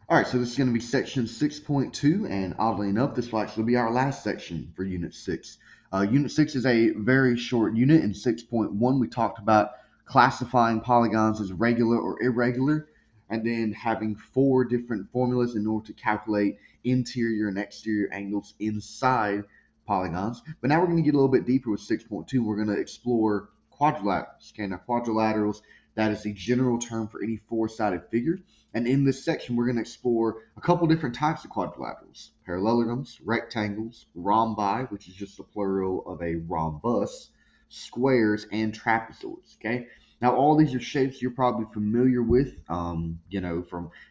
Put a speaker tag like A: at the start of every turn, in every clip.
A: All right, so this is going to be section 6.2, and oddly enough, this will actually be our last section for Unit 6. Unit 6 is a very short unit. In 6.1, we talked about classifying polygons as regular or irregular, and then having 4 different formulas in order to calculate interior and exterior angles inside polygons. But now we're going to get a little bit deeper with 6.2. We're going to explore quadrilaterals. Okay, now quadrilaterals, that is the general term for any four-sided figure. And in this section, we're going to explore a couple different types of quadrilaterals: parallelograms, rectangles, rhombi, which is just a plural of a rhombus, squares, and trapezoids. Okay. Now, all these are shapes you're probably familiar with, from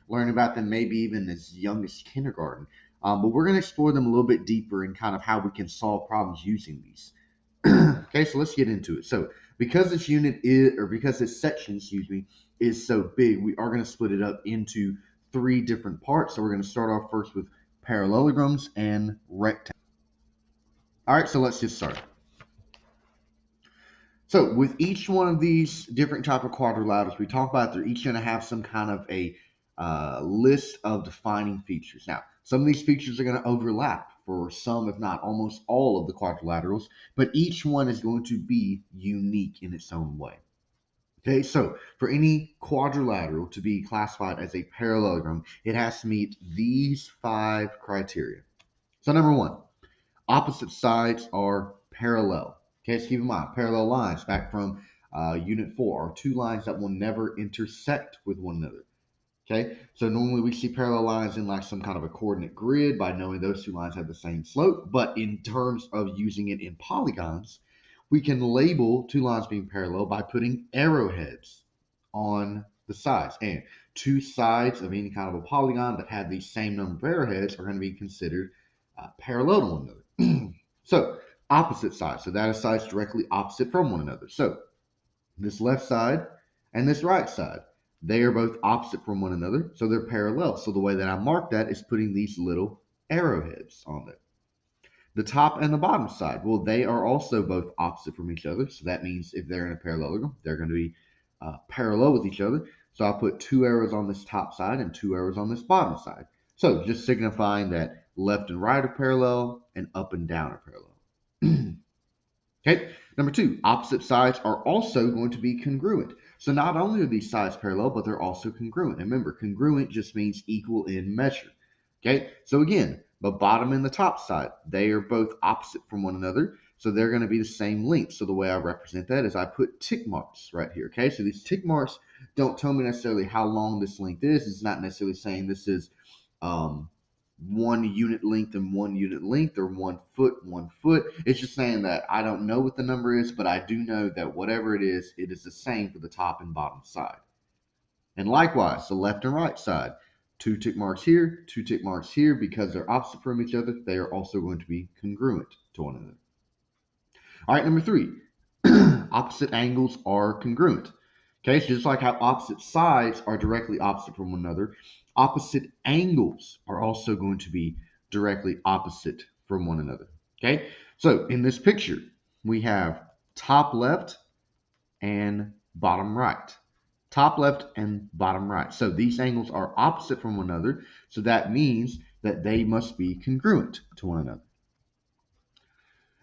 A: learning about them maybe even as young as kindergarten. But we're going to explore them a little bit deeper and kind of how we can solve problems using these. Okay, so let's get into it. So because this section, is so big, we are going to split it up into 3 different parts. So we're going to start off first with parallelograms and rectangles. All right, so let's get started. So with each one of these different type of quadrilaterals we talk about, they're each going to have some kind of a list of defining features. Now, some of these features are going to overlap for some, if not almost all, of the quadrilaterals, but each one is going to be unique in its own way. Okay, so for any quadrilateral to be classified as a parallelogram, it has to meet these 5 criteria. So number 1, opposite sides are parallel. Okay, so keep in mind, parallel lines back from Unit 4 are 2 lines that will never intersect with one another. Okay, so normally we see parallel lines in like some kind of a coordinate grid by knowing those 2 lines have the same slope, but in terms of using it in polygons, we can label 2 lines being parallel by putting arrowheads on the sides. And 2 sides of any kind of a polygon that have the same number of arrowheads are going to be considered parallel to one another. So opposite sides, so that is sides directly opposite from one another. So this left side and this right side, they are both opposite from one another, so they're parallel. So the way that I mark that is putting these little arrowheads on there. The top and the bottom side, well, they are also both opposite from each other. So that means if they're in a parallelogram, they're going to be parallel with each other. So I'll put 2 arrows on this top side and 2 arrows on this bottom side. So just signifying that left and right are parallel and up and down are parallel. Okay, number 2, opposite sides are also going to be congruent. So not only are these sides parallel, but they're also congruent. And remember, congruent just means equal in measure. Okay, so again, the bottom and the top side, they are both opposite from one another, so they're going to be the same length. So the way I represent that is I put tick marks right here. Okay, so these tick marks don't tell me necessarily how long this length is. It's not necessarily saying this is 1 unit length and 1 unit length, or 1 foot, 1 foot. It's just saying that I don't know what the number is, but I do know that whatever it is the same for the top and bottom side. And likewise, the left and right side, 2 tick marks here, 2 tick marks here. Because they're opposite from each other, they are also going to be congruent to one another. All right, number 3, opposite angles are congruent. Okay, so just like how opposite sides are directly opposite from one another, opposite angles are also going to be directly opposite from one another. Okay, so in this picture, we have top left and bottom right. Top left and bottom right. So these angles are opposite from one another, so that means that they must be congruent to one another.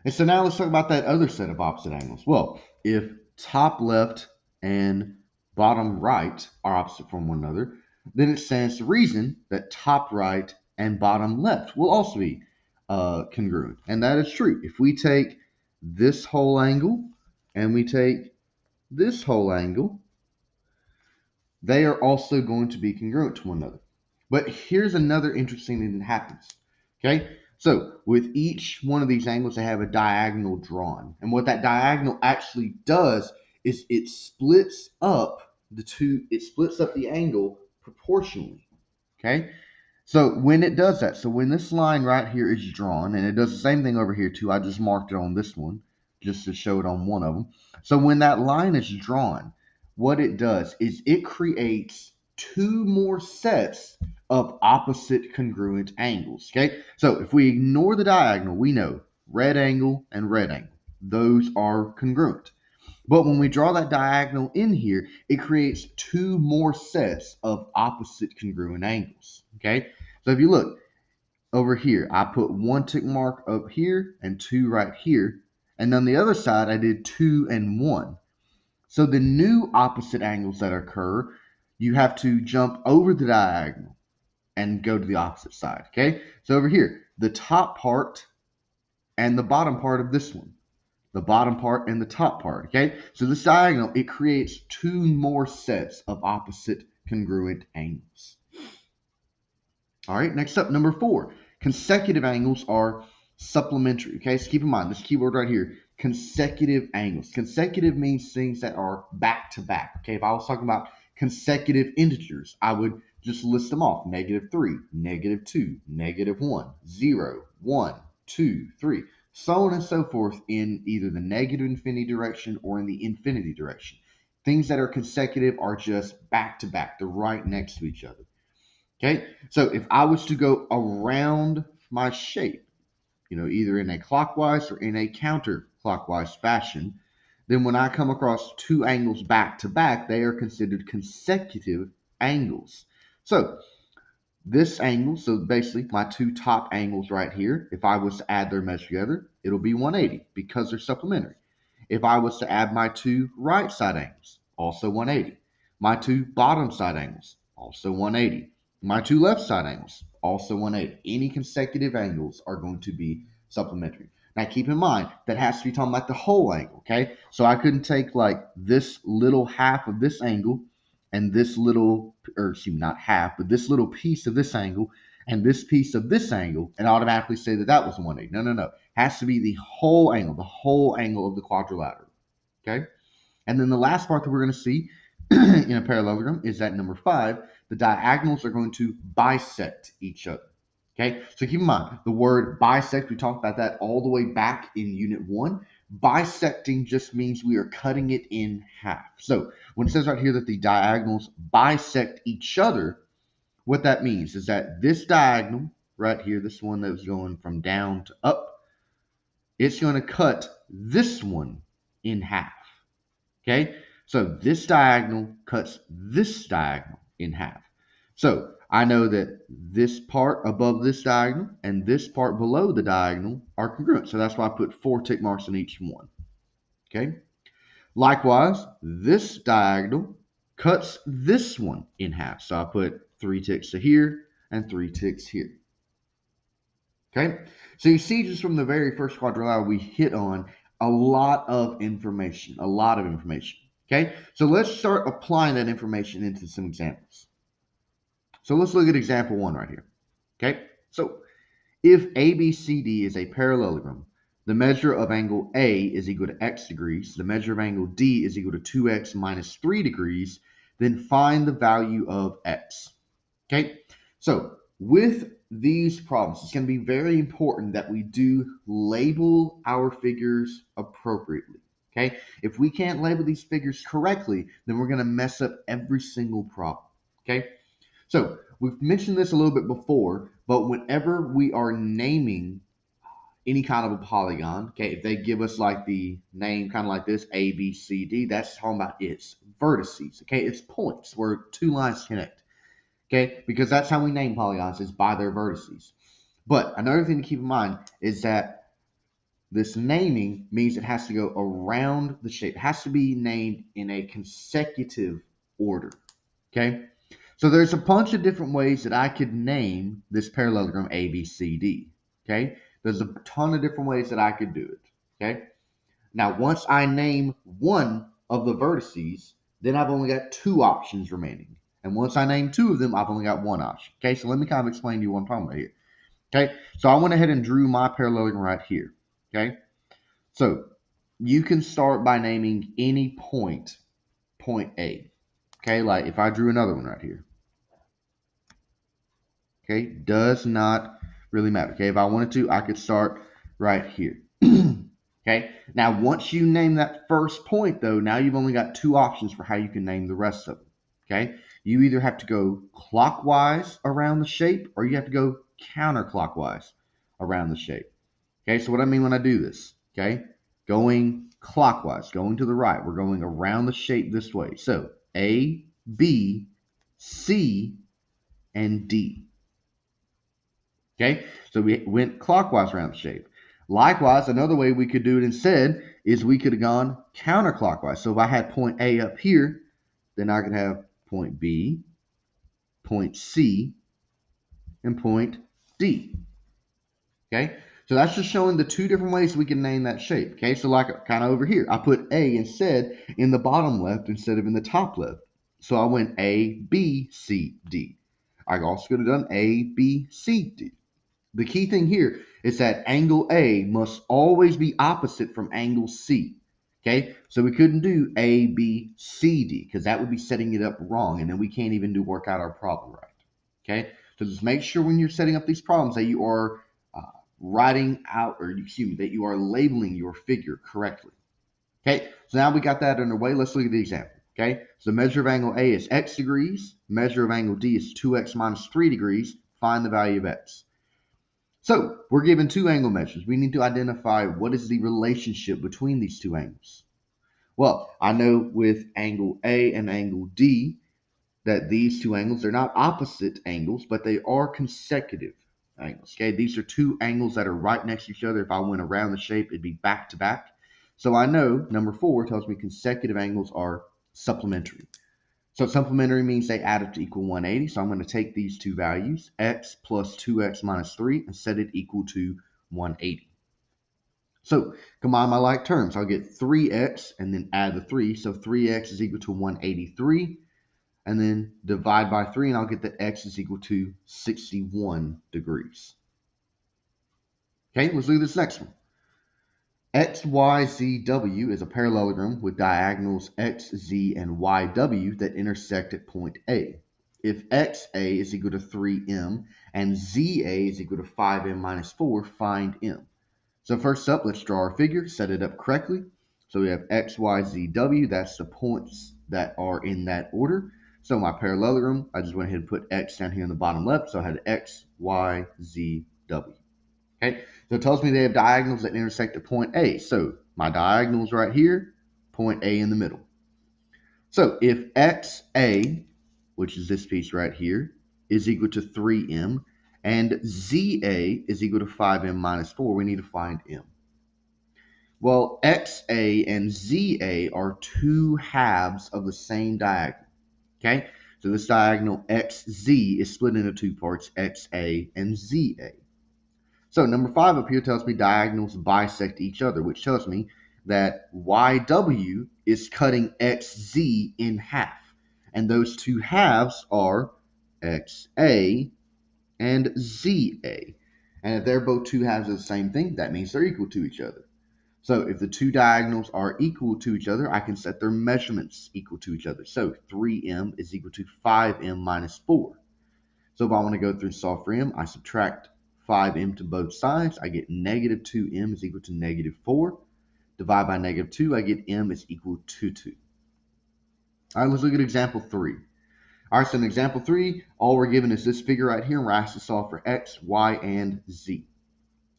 A: And so now let's talk about that other set of opposite angles. Well, if top left and bottom right are opposite from one another, then it stands to reason that top right and bottom left will also be congruent. And that is true. If we take this whole angle and we take this whole angle, they are also going to be congruent to one another. But here's another interesting thing that happens. Okay, so with each one of these angles, they have a diagonal drawn. And what that diagonal actually does is it splits up the angle proportionally. Okay, so when it does that, so when this line right here is drawn, and it does the same thing over here too, I just marked it on this one just to show it on one of them. So when that line is drawn, what it does is it creates 2 more sets of opposite congruent angles. Okay, so if we ignore the diagonal, we know red angle and red angle, those are congruent. But when we draw that diagonal in here, it creates two more sets of opposite congruent angles. Okay, so if you look over here, I put one tick mark up here and two right here. And on the other side, I did 2 and 1. So the new opposite angles that occur, you have to jump over the diagonal and go to the opposite side. Okay, so over here, the top part and the bottom part of this one, the bottom part and the top part. Okay, so this diagonal, it creates two more sets of opposite congruent angles. All right, next up, number 4. Consecutive angles are supplementary. Okay, so keep in mind this keyword right here, consecutive angles. Consecutive means things that are back to back. Okay, if I was talking about consecutive integers, I would just list them off: -3, -2, -1, 0, 1, 2, 3, so on and so forth in either the negative infinity direction or in the infinity direction. Things that are consecutive are just back to back, they're right next to each other. Okay, so if I was to go around my shape, either in a clockwise or in a counterclockwise fashion, then when I come across two angles back to back, they are considered consecutive angles. So this angle, so basically my two top angles right here, if I was to add their measure together, it'll be 180 because they're supplementary. If I was to add my two right side angles, also 180. My two bottom side angles, also 180. My two left side angles, also 180. Any consecutive angles are going to be supplementary. Now keep in mind, that has to be talking about the whole angle, okay? So I couldn't take like this little half of this angle and this little, or excuse me, not half, but this little piece of this angle and this piece of this angle and automatically say that that was 180. No, no, no. It has to be the whole angle of the quadrilateral, okay? And then the last part that we're going to see in a parallelogram is that number 5, the diagonals are going to bisect each other. Okay, so keep in mind the word bisect, we talked about that all the way back in Unit 1. Bisecting just means we are cutting it in half. So when it says right here that the diagonals bisect each other, what that means is that this diagonal right here, this one that was going from down to up, it's going to cut this one in half. Okay, so this diagonal cuts this diagonal in half. So I know that this part above this diagonal and this part below the diagonal are congruent. So that's why I put 4 tick marks in each one. Okay. Likewise, this diagonal cuts this one in half. So I put 3 ticks to here and 3 ticks here. Okay. So you see just from the very first quadrilateral we hit on a lot of information. Okay. So let's start applying that information into some examples. So let's look at example 1 right here. Okay, so if ABCD is a parallelogram, the measure of angle A is equal to x degrees, the measure of angle D is equal to 2x minus 3 degrees, then find the value of x. Okay, so with these problems, it's going to be very important that we do label our figures appropriately. Okay, if we can't label these figures correctly, then we're going to mess up every single problem. Okay. So we've mentioned this a little bit before, but whenever we are naming any kind of a polygon, okay, if they give us like the name kind of like this, A, B, C, D, that's talking about its vertices, okay, it's points where two lines connect, okay, because that's how we name polygons, is by their vertices. But another thing to keep in mind is that this naming means it has to go around the shape. It has to be named in a consecutive order, okay? So there's a bunch of different ways that I could name this parallelogram ABCD, okay? There's a ton of different ways that I could do it, okay? Now, once I name one of the vertices, then I've only got 2 options remaining. And once I name 2 of them, I've only got 1 option, okay? So let me kind of explain to you what I'm talking about here, okay? So I went ahead and drew my parallelogram right here, okay? So you can start by naming any point A, okay? Like if I drew another one right here. Okay, does not really matter. Okay, if I wanted to, I could start right here. Okay, now once you name that first point, though, now you've only got 2 options for how you can name the rest of them. Okay, you either have to go clockwise around the shape or you have to go counterclockwise around the shape. Okay, so what I mean when I do this, okay, going clockwise, going to the right. We're going around the shape this way. So A, B, C, and D. Okay, so we went clockwise around the shape. Likewise, another way we could do it instead is we could have gone counterclockwise. So if I had point A up here, then I could have point B, point C, and point D. Okay, so that's just showing the two different ways we can name that shape. Okay, so like kind of over here, I put A instead in the bottom left instead of in the top left. So I went A, B, C, D. I also could have done A, B, C, D. The key thing here is that angle A must always be opposite from angle C. Okay, so we couldn't do A, B, C, D because that would be setting it up wrong, and then we can't even work out our problem right. Okay, so just make sure when you're setting up these problems that you are writing out, or excuse me, that you are labeling your figure correctly. Okay, so now we got that underway. Let's look at the example. Okay, so the measure of angle A is x degrees. Measure of angle D is 2x minus 3 degrees. Find the value of x. So we're given two angle measures. We need to identify what is the relationship between these two angles. Well, I know with angle A and angle D that these two angles are not opposite angles, but they are consecutive angles. Okay, these are two angles that are right next to each other. If I went around the shape, it'd be back to back. So I know number 4 tells me consecutive angles are supplementary. So supplementary means they add up to equal 180. So I'm going to take these two values, x plus 2x minus 3, and set it equal to 180. So combine my like terms. I'll get 3x and then add the 3. So 3x is equal to 183. And then divide by 3, and I'll get that x is equal to 61 degrees. Okay, let's look at this next one. XYZW is a parallelogram with diagonals XZ and YW that intersect at point A. If XA is equal to 3M and ZA is equal to 5M minus 4, find M. So first up, let's draw our figure, set it up correctly. So we have XYZW, that's the points that are in that order. So my parallelogram, I just went ahead and put X down here in the bottom left, so I had XYZW. Okay, so it tells me they have diagonals that intersect at point A. So my diagonals right here, point A in the middle. So if XA, which is this piece right here, is equal to 3M, and ZA is equal to 5M minus 4, we need to find M. Well, XA and ZA are two halves of the same diagonal. Okay, so this diagonal XZ is split into two parts, XA and ZA. So number 5 up here tells me diagonals bisect each other, which tells me that YW is cutting XZ in half. And those two halves are XA and ZA. And if they're both two halves of the same thing, that means they're equal to each other. So if the two diagonals are equal to each other, I can set their measurements equal to each other. So 3M is equal to 5M minus 4. So if I want to go through and solve for M, I subtract 5M to both sides. I get negative 2M is equal to negative 4. Divide by negative 2, I get M is equal to 2. All right, let's look at example 3. All right, so in example 3, all we're given is this figure right here, and we're asked to solve for X, Y, and Z.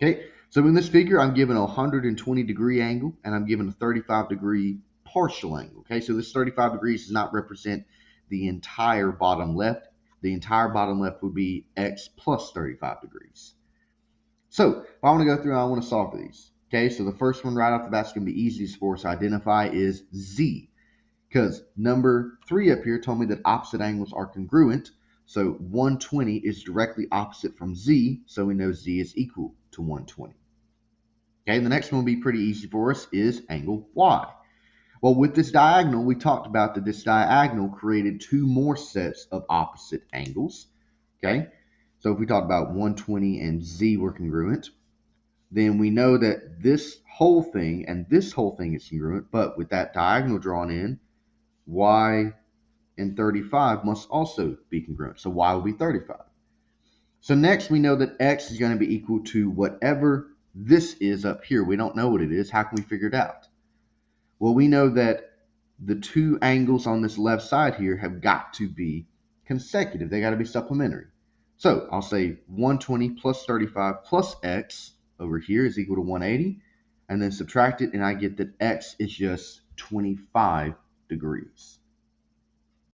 A: Okay, so in this figure, I'm given a 120 degree angle, and I'm given a 35 degree partial angle. Okay, so this 35 degrees does not represent the entire bottom left. The entire bottom left would be X plus 35 degrees. So if I want to go through and I want to solve for these. Okay, so the first one right off the bat is going to be easiest for us to identify is Z. Because number 3 up here told me that opposite angles are congruent. So 120 is directly opposite from Z, so we know Z is equal to 120. Okay, the next one will be pretty easy for us is angle Y. Well, with this diagonal, we talked about that this diagonal created two more sets of opposite angles. Okay, so if we talk about 120 and Z were congruent, then we know that this whole thing and this whole thing is congruent, but with that diagonal drawn in, Y and 35 must also be congruent. So Y will be 35. So next we know that X is going to be equal to whatever this is up here. We don't know what it is. How can we figure it out? Well, we know that the two angles on this left side here have got to be consecutive. They got to be supplementary. So I'll say 120 plus 35 plus X over here is equal to 180. and then subtract it, and I get that x is just 25 degrees.